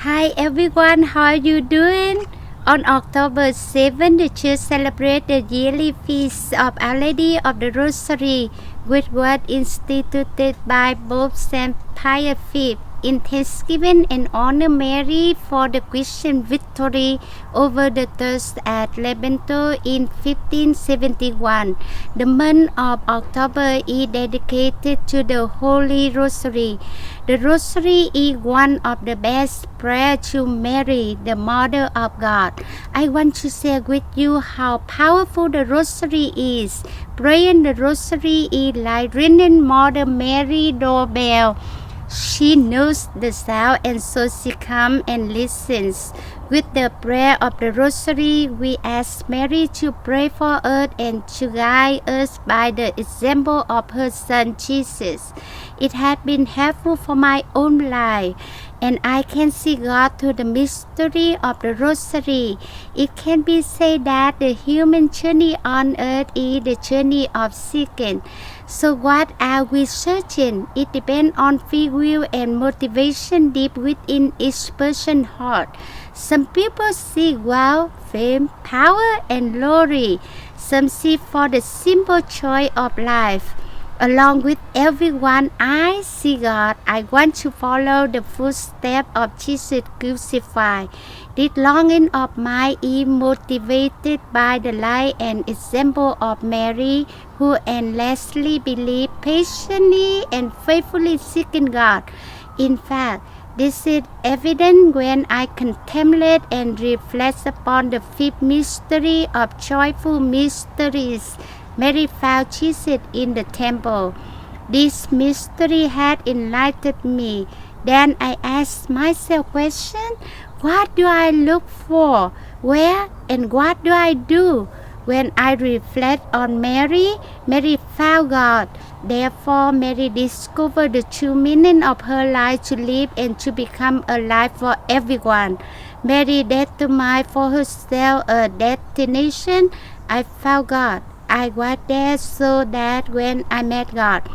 Hi everyone, how are you doing? On October 7, the church celebrates the yearly feast of Our Lady of the Rosary, which was instituted by Pope Saint Pius V in thanksgiving and honor Mary for the Christian victory over the Turks at Lepanto in 1571. The month of October is dedicated to the Holy Rosary. The Rosary is one of the best prayers to Mary, the Mother of God. I want to share with you how powerful the Rosary is. Praying the Rosary is like ringing Mother Mary doorbell. She knows the sound, and so she comes and listens. With the prayer of the Rosary, we ask Mary to pray for us and to guide us by the example of her Son Jesus. It has been helpful for my own life, and I can see God through the mystery of the Rosary. It can be said that the human journey on earth is the journey of seeking. So what are we searching? It depends on free will and motivation deep within each person's heart. Some people seek wealth, fame, power, and glory. Some seek for the simple joy of life. Along with everyone, I see God. I want to follow the footsteps of Jesus crucified. This longing of mine is motivated by the life and example of Mary, who endlessly believed, patiently and faithfully seeking God. In fact, this is evident when I contemplate and reflect upon the fifth mystery of joyful mysteries. Mary found Jesus in the temple. This mystery had enlightened me. Then I asked myself question, what do I look for? Where and what do I do? When I reflect on Mary, Mary found God. Therefore, Mary discovered the true meaning of her life to live and to become a life for everyone. Mary determined for herself a destination. I found God. I was there so that when I met God,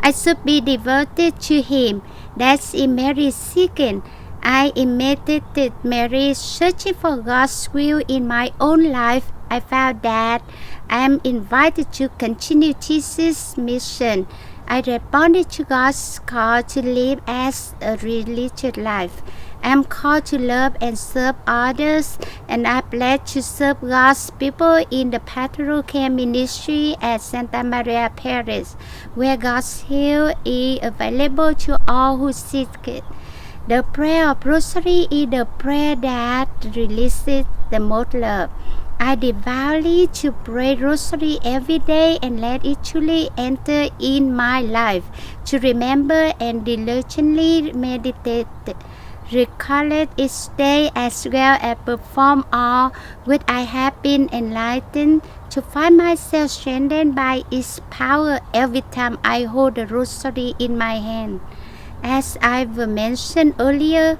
I should be devoted to Him. That's in Mary's seeking. I imitated Mary, searching for God's will in my own life. I found that I am invited to continue Jesus' mission. I responded to God's call to live as a religious life. I am called to love and serve others, and I pledge to serve God's people in the pastoral care ministry at Santa Maria Parish, where God's help is available to all who seek it. The prayer of Rosary is the prayer that releases the most love. I devoutly to pray Rosary every day and let it truly enter in my life, to remember and diligently meditate, recollect each day, as well as perform all which I have been enlightened, to find myself strengthened by its power every time I hold the Rosary in my hand. As I've mentioned earlier,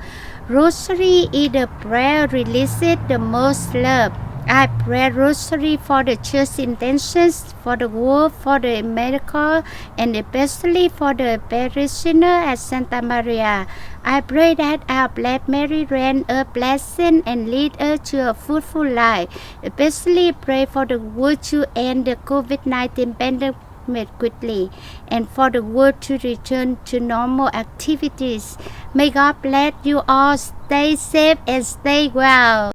Rosary is the prayer releases the most love. I pray Rosary for the church intentions, for the world, for the miracle, and especially for the parishioner at Santa Maria. I pray that our Blessed Mary reign a blessing and lead us to a fruitful life. Especially pray for the world to end the COVID-19 pandemic quickly, and for the world to return to normal activities. May God bless you all. Stay safe and stay well.